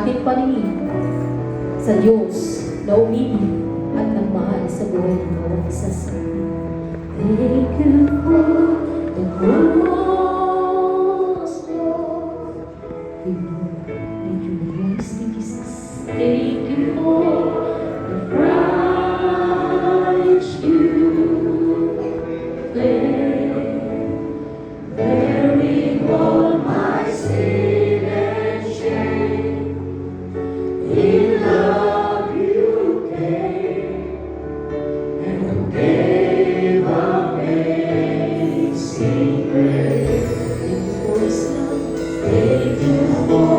ating paningin sa Diyos na umibig at nagmahal sa buhay ng bawat isa sa atin. Thank you for the cross, Lord. Thank you, voice ni Jesus. Thank you for the price you paid, bearing all my sin and shame. In love you came and gave amazing grace. Thank you for His love. Thank you for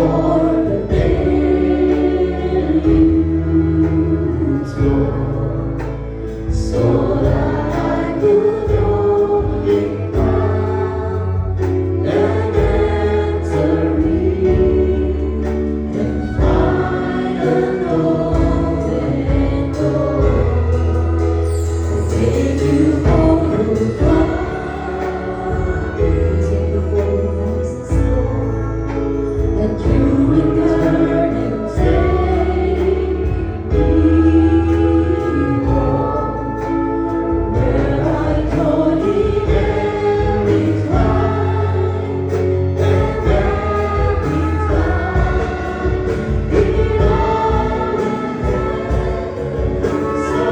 for the deluge, Lord, so that I could only come and enter in and find an open door. Thank you for the blood. Thank you for the voices, Lord, that you return and take me home, where I join in every climb and every climb in all the heavens. So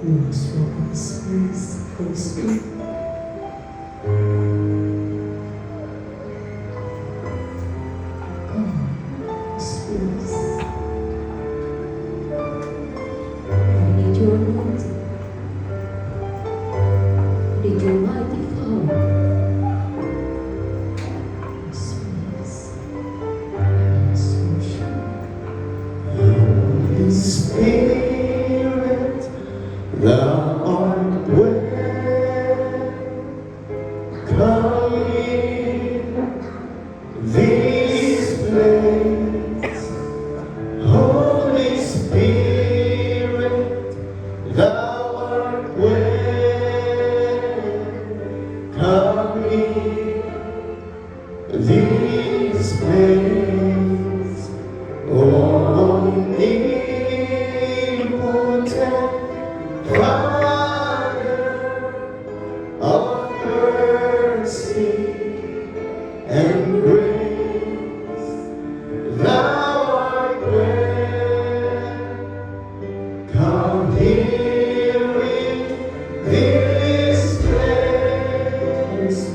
Most welcome Spirit, Holy Spirit. Come, Spirit. I need your anointing. I need your mighty power. Spirit, let's worship. Holy Spirit, thou art welcome in this place. Holy Spirit, thou art welcome in this place. Omnipotent Father of mercy and grace, thou art welcome here in this place.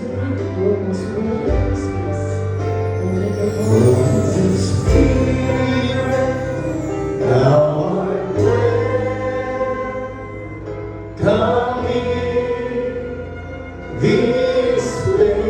Holy Spirit, Thou art welcome in this place.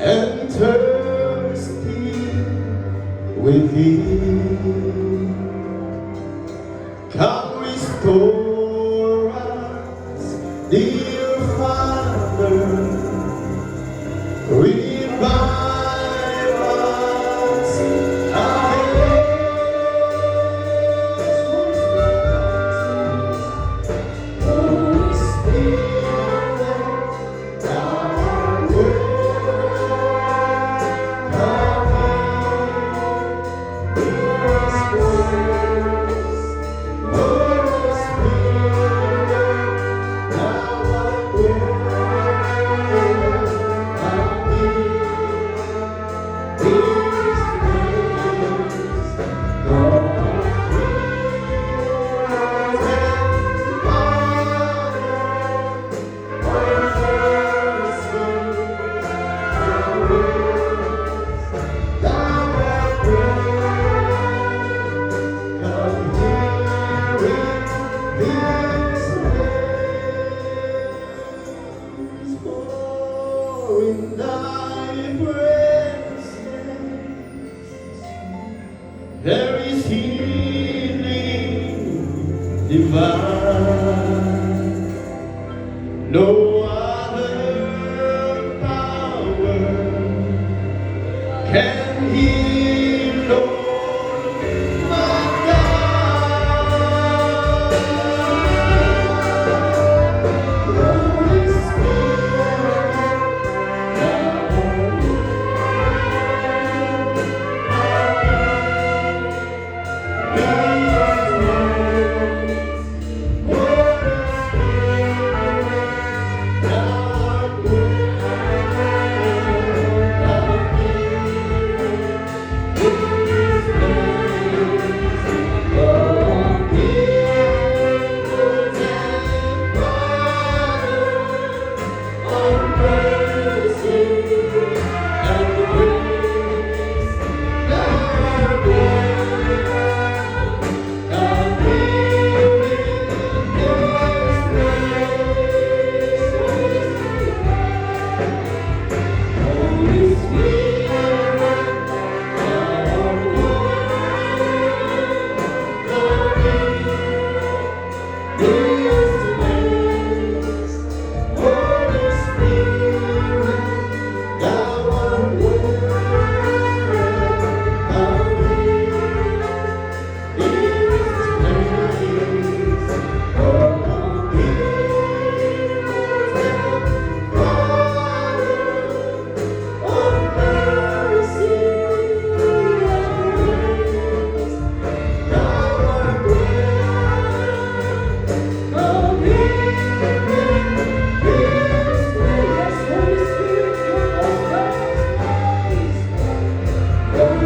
and thirsty within. Come restore us, dear Father, revive us again. Holy Spirit, thou art in thy presence there is healing divine. No other power can heal, Lord, my God.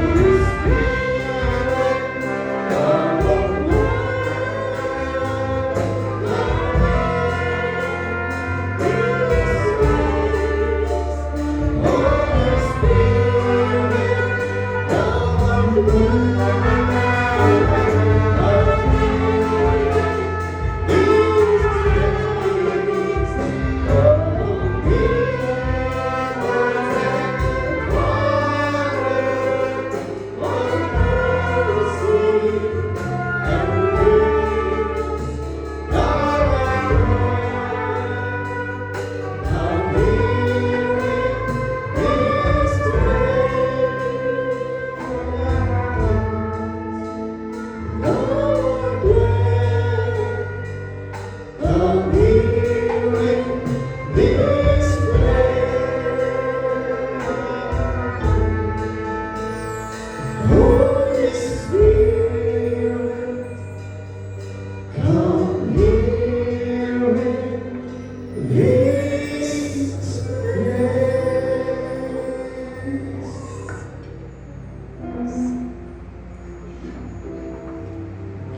Holy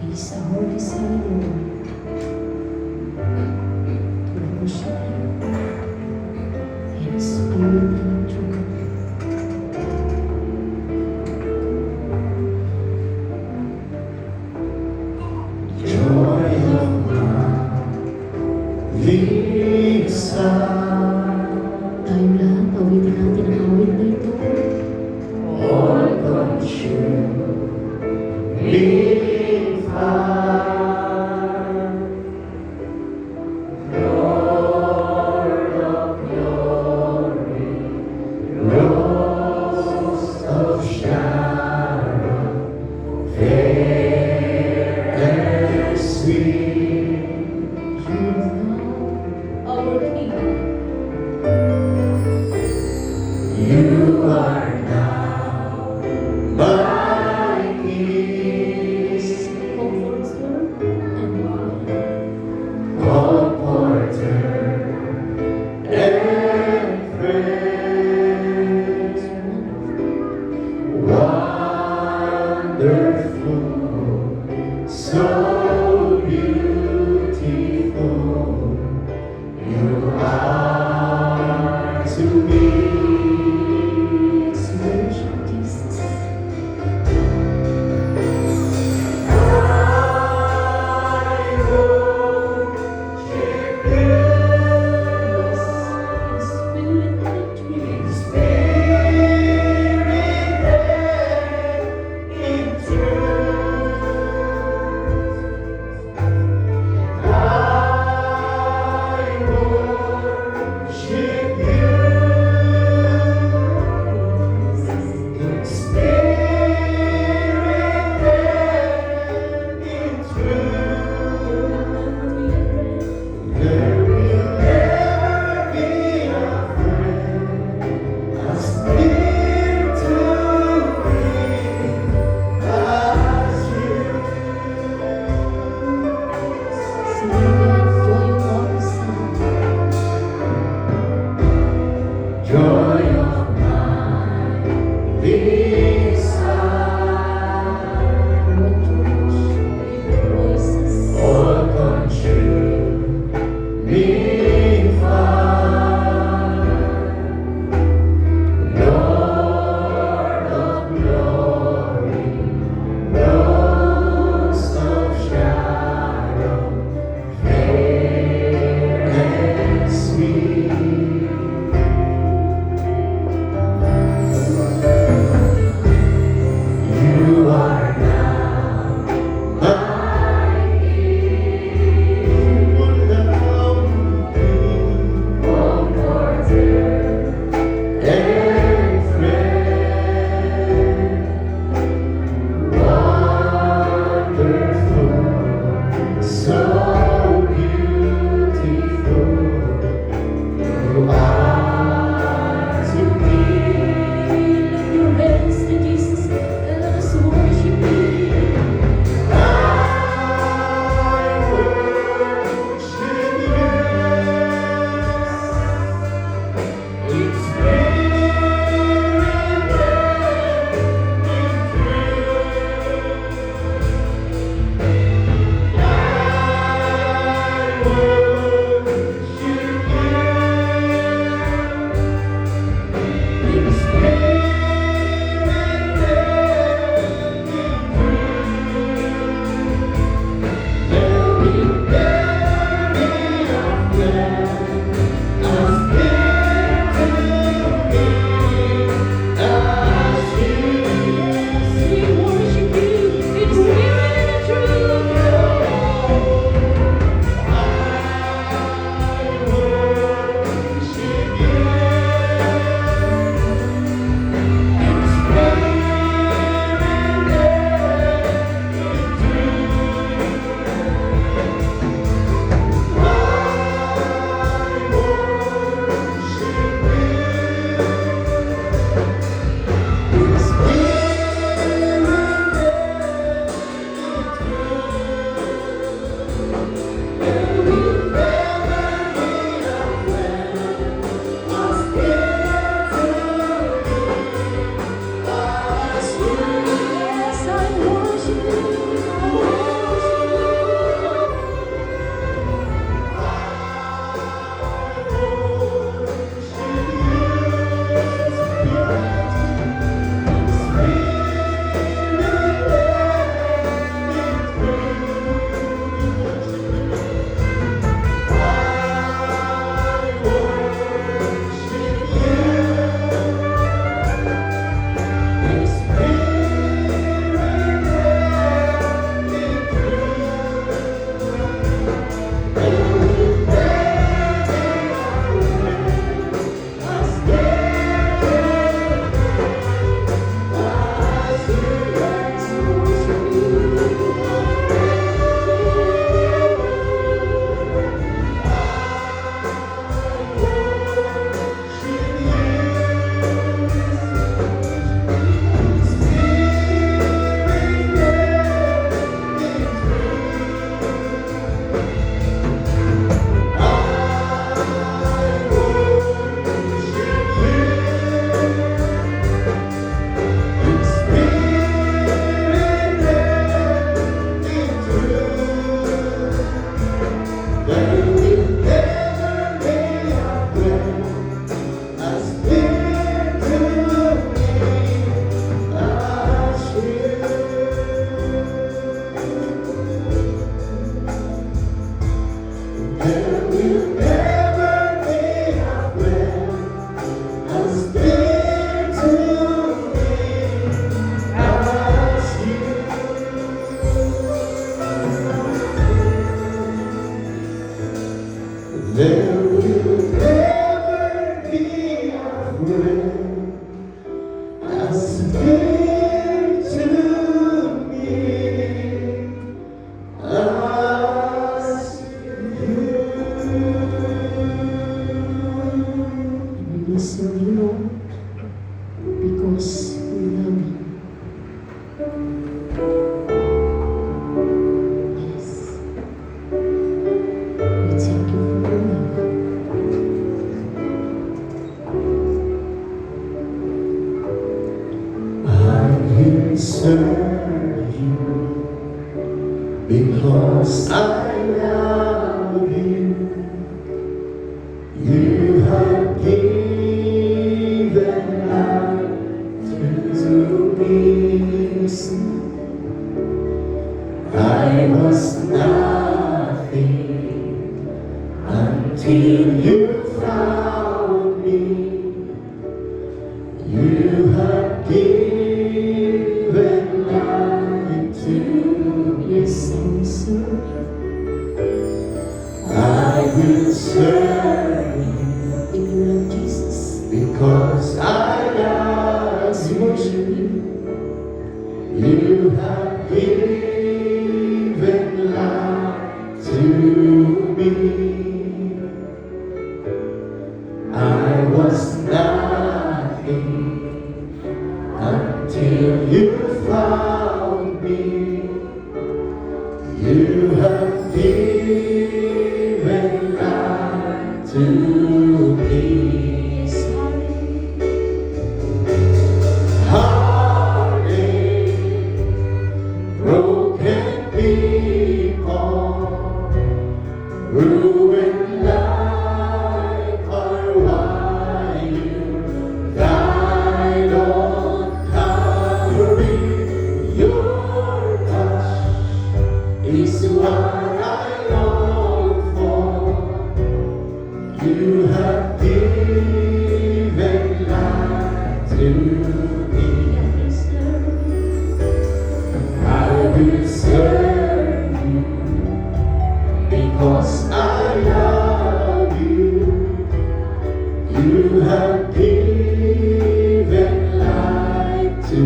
He's a holy Savior. To worship Him in spirit and in truth. Joy of mine, this Tayong lahat, awitin natin ang awit in fire. Lord of glory, Rose of Sharon, fair and sweet. Our King, You are now my peace, Comforter and comforter and friend. Wonderful, so beautiful, you are to me. Worship Jesus. I worship you In spirit and truth. in spirit and in truth. I worship you in spirit and in truth. There will never be a friend as near to me as you. Sing again, joy of our Son. Joy of mine, this What church rejoices. all consuming fire. Lord of glory, Rose of Sharon, fair and sweet. as dear to me as you. We serve you, Lord, because we love you. Yes. We thank you for your love. I will serve you because I love you. You have given life to me. I was nothing until you found me. You have given life to me. Yes, I will serve you. I will serve you If you love Jesus, because I let's love worship you. you. You have given life to me. I was nothing until you found me. You have given life to me. Yes, hallelujah. Heartache, broken people, ruined life are why you died on Calvary. Your touch is what I long for. You have given life to me. I will serve you because I love you. You have given life to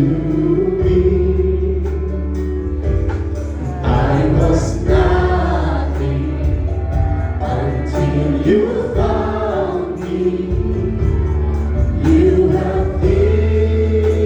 me. I was nothing until you found me. You have given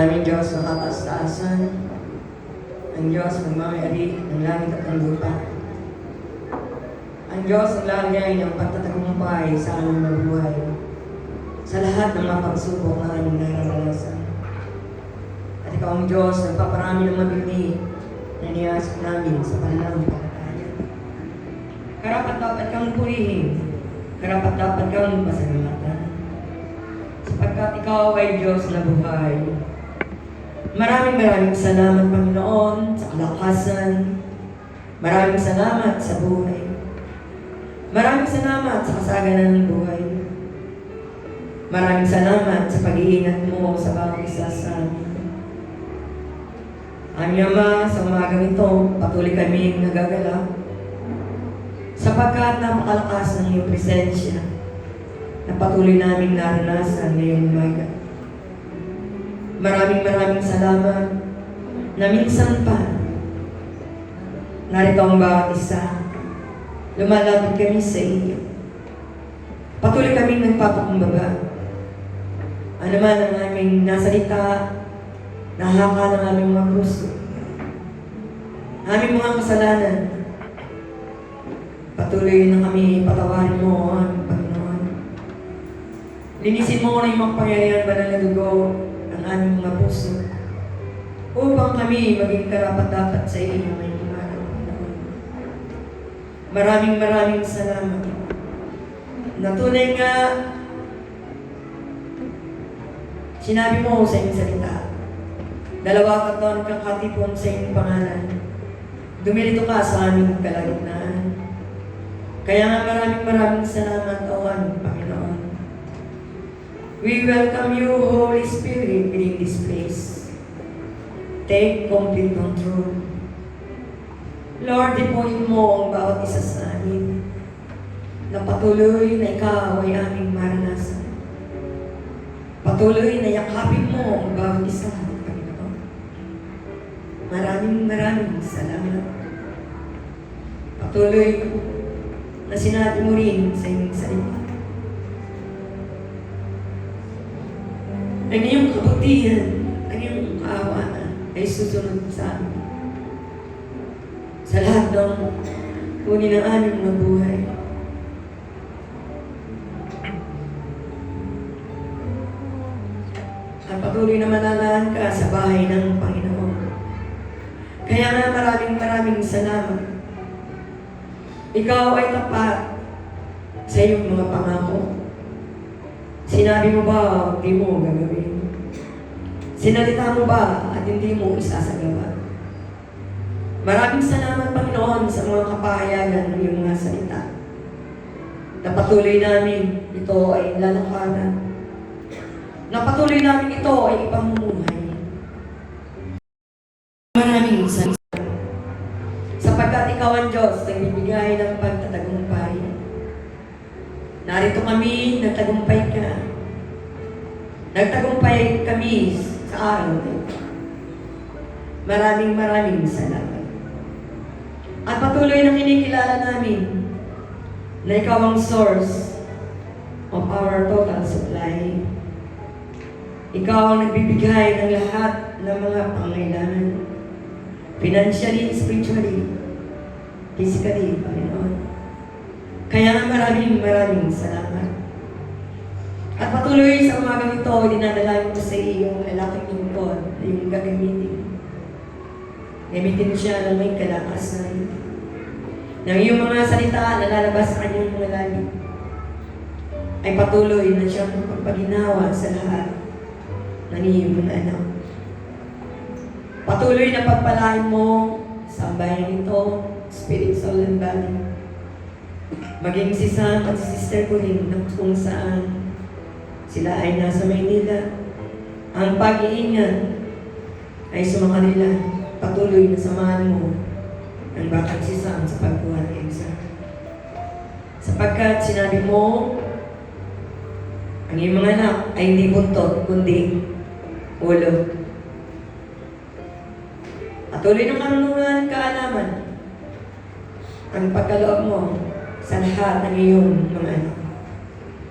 naming Diyos na kataas-taasan, ang Diyos ng mamayari ng langit at ng lupa. Ang Diyos ang lagay ng pagtatagumpay sa aming mga buhay, sa lahat ng mga pagsubok na aming nararanasan. At ikaw ang Diyos na nagpaparami ng mabigni na niyasok namin sa pananampalataya. Karapat-dapat kang purihin, karapat-dapat kang pasalamatan, sapagkat ikaw ay Diyos na buhay. Maraming salamat, Panginoon, sa kalakasan. Maraming salamat sa buhay. Maraming salamat sa kasaganan ng buhay. Maraming salamat sa pag-iingat mo sa bawat isa sa amin. Aming Ama, sa umagang ito, patuloy kaming nagagalak sapagkat napakalakas ng iyong presensya na patuloy naming naranasan ngayong umaga. Maraming salamat na minsan pa narito ang bawat isa. Lumalapit kami sa iyo. Patuloy kaming nagpapakumbaba. Ano man ang aming nasalita, nahaka ng aming mga puso, aming mga kasalanan, patuloy na kami patawarin mo, aming Panginoon. Linisin mo na yung makapangyarihan banal na dugo ng aming mga puso upang kami maging karapat-dapat sa iyo ngayong umaga, Panginoon. Maraming salamat. Natunay nga, sinabi mo sa iyong salita, 2 taon kakatipon sa iyong pangalan. Dumilito ka sa aming kalagitnaan. Kaya nga maraming salamat, O aming Panginoon. We welcome you, Holy Spirit, within this place. Take complete control. Lord, ipunin mo ang bawat isa sa amin na patuloy na ikaw ay aming maranasan. Patuloy na yakapin mo ang bawat isa, Panginoon. Maraming salamat. Patuloy na sinabi mo rin sa iyong salita. Ang iyong kabutihan, ang iyong kaawaan ay susunod sa amin. Sa lahat ng kunin ng aming mga buhay. At patuloy na mananahan ka sa bahay ng Panginoon. Kaya nga maraming salamat. Ikaw ay tapat sa iyong mga pangako. Sinabi mo ba, hindi mo gagawin? Sinalita mo ba at hindi mo isasagawa? Maraming salamat, Panginoon, sa mga kapahayagan ng iyong mga salita. Na patuloy namin ito ay lalakaran. Na patuloy namin ito ay ipamumuhay. Maraming salamat. Sapagkat ikaw ang Diyos na nagbibigay ng pagtatagumpay. Narito kami, nagtagumpay ka. Nagtagumpay kami sa araw na ito. Maraming salamat. At patuloy na kinikilala namin na ikaw ang source of our total supply. Ikaw ang nagbibigay ng lahat ng mga pangailangan. Financially, spiritually, physically, Panginoon. Kaya maraming salamat. At patuloy sa umagang ito, dinadalayan ko sa iyong lalaking lingkod na iyong gagamitin. Gamitin siya ng may kalakasan. Nang iyong mga salita na lalabas sa kanyang mga labi ay patuloy na siyang pagpaginawa sa lahat ng iyong mga anak. Patuloy na pagpalain mo sa bayan ito, spirit, soul, and body. Maging si Sam at si Sister ko rin na kung saan sila ay nasa Maynila. Ang pag-iingat ay sumakanila. Patuloy na samahan mo ang batang si Sam sa pagkuha ng exam. Sapagkat sinabi mo, ang iyong mga anak ay hindi buntot, kundi ulo. Patuloy ng karunungan, kaalaman, ang pagkaloob mo sa lahat ng iyong mga anak.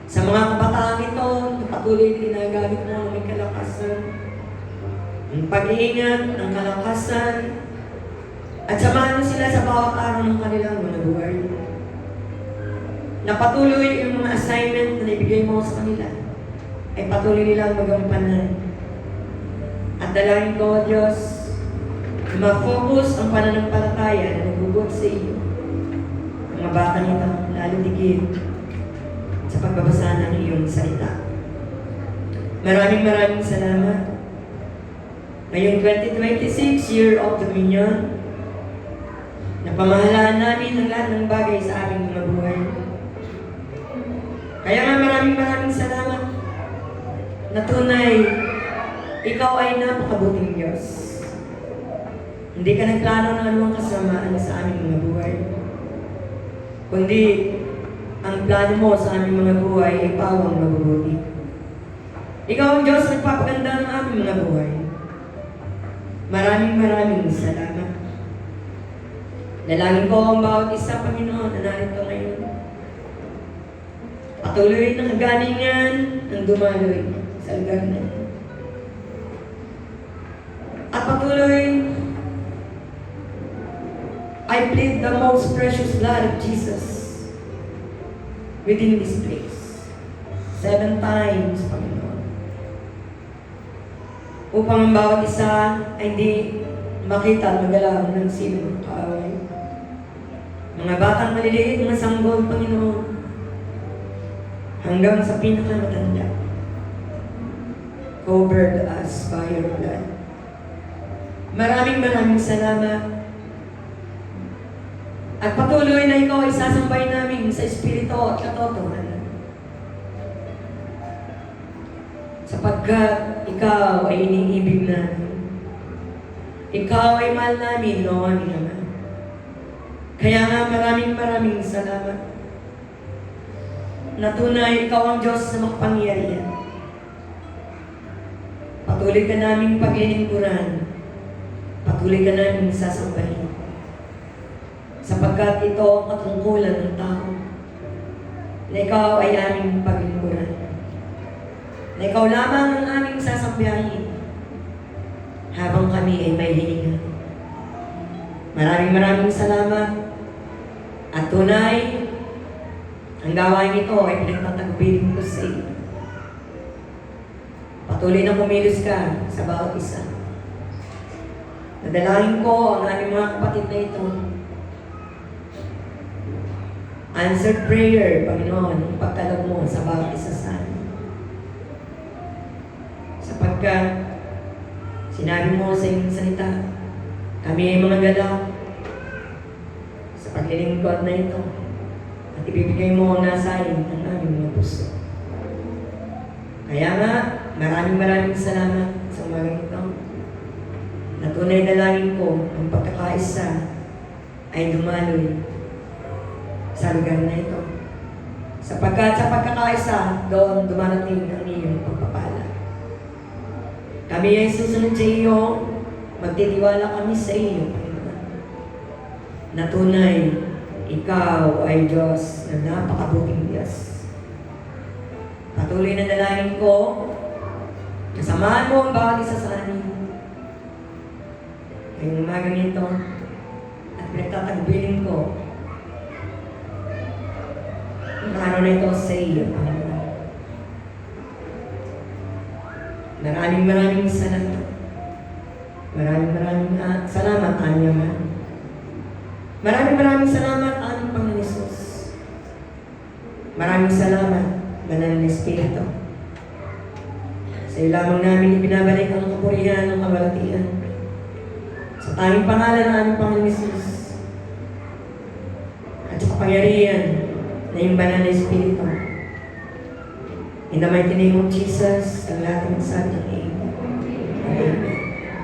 Sa mga kabataan ito, patuloy din ginagamit mo ng may kalakasan. ng pag-iingat, ng kalakasan, at samahan mo sila sa bawat araw ng kanilang mga buhay. Na patuloy yung mga assignment na ibigay mo sa kanila ay patuloy nilang magampanan. At dalangin ko, Diyos, na ma-focus ang pananampalataya na nagugot sa iyo. Ang mga bata nito, lalo digit sa pagbabasa ng iyong salita. Maraming salamat. Ngayong 2026, Year of Dominion, napamahalaan namin ang lahat ng bagay sa aming mga buhay. Kaya nga maraming salamat na tunay, ikaw ay napakabuting Diyos. Hindi ka nagplano ng anumang kasamaan sa aming mga buhay. Kundi, ang plano mo sa aming mga buhay ay pawang mabubuti. Ikaw ang Diyos na nagpapaganda ng aming mga buhay. Maraming salamat. Dalangin ko ang bawat isa, Panginoon, na narito ngayon. Patuloy ng kagalingan ng dumaloy sa lugar na ito. At patuloy, I plead the most precious blood of Jesus within this place. 7 times, Panginoon. Upang ang bawat isa ay hindi makita at magalaw ng sino ng kaaway. Mga batang maliliit, mga sanggol, Panginoon, hanggang sa pinakamatanda. Covered us by your blood. Maraming salamat. At patuloy na ikaw ay sasambay namin sa Espiritu at katotohanan. Sapagkat ikaw ay iniibig namin. Ikaw ay mahal namin, no, aming Ama. Kaya nga maraming salamat. Na tunay, ikaw ang Diyos na makapangyarihan. Patuloy ka naming paglilingkuran. Patuloy ka naming sasambahin. Sapagkat ito ang katungkulan ng tao. Na ikaw ay aming paglilingkuran. Na ikaw lamang ang aming sasambahin. Habang kami ay may hininga. Maraming salamat. At tunay, ang gawain ito ay pinagtatagbilin ko sa iyo. Patuloy na kumilos ka sa bawat isa. Nadalangin ko ang aming mga kapatid na ito. Answered prayer, Panginoon, ang pagkalab mo sa bawat isa sa amin. Sapagkat sinabi mo sa iyong salita, kami ay mga galaw sa paglilingkod na ito at ibibigay mo ang nasayin ng aming mga puso. Kaya nga, maraming salamat sa umagang ito. Na tunay na langin ko ang pagkakaisa ay dumaloy sa lugar na ito. Sapagkat sa pagkakaisa, doon dumarating ang iyong pagpapala. Kami ay susunod sa iyo, magtitiwala kami sa iyo, Panginoon. Na tunay, ikaw ay Diyos na napakabuting Diyos. Patuloy na dalangin ko, kasamahan mo ang bawat isa sa amin. Ngayong umagang ito, at pinagtatagbilin ko, ang araw na ito sa iyo, Panginoon. Maraming salamat. Maraming salamat, aming Ama. Maraming salamat, aming Panginoon Jesus. Maraming salamat, Banal na Espiritu. Sa iyo lamang namin ibinabalik ang kapurihan ng kabalatian. Sa tanging pangalan ng aming Panginoon Jesus. At sa kapangyarihan na yung Banal na Espiritu. In the mighty name of Jesus, ang lahat ng sabi ng Amen. Amen.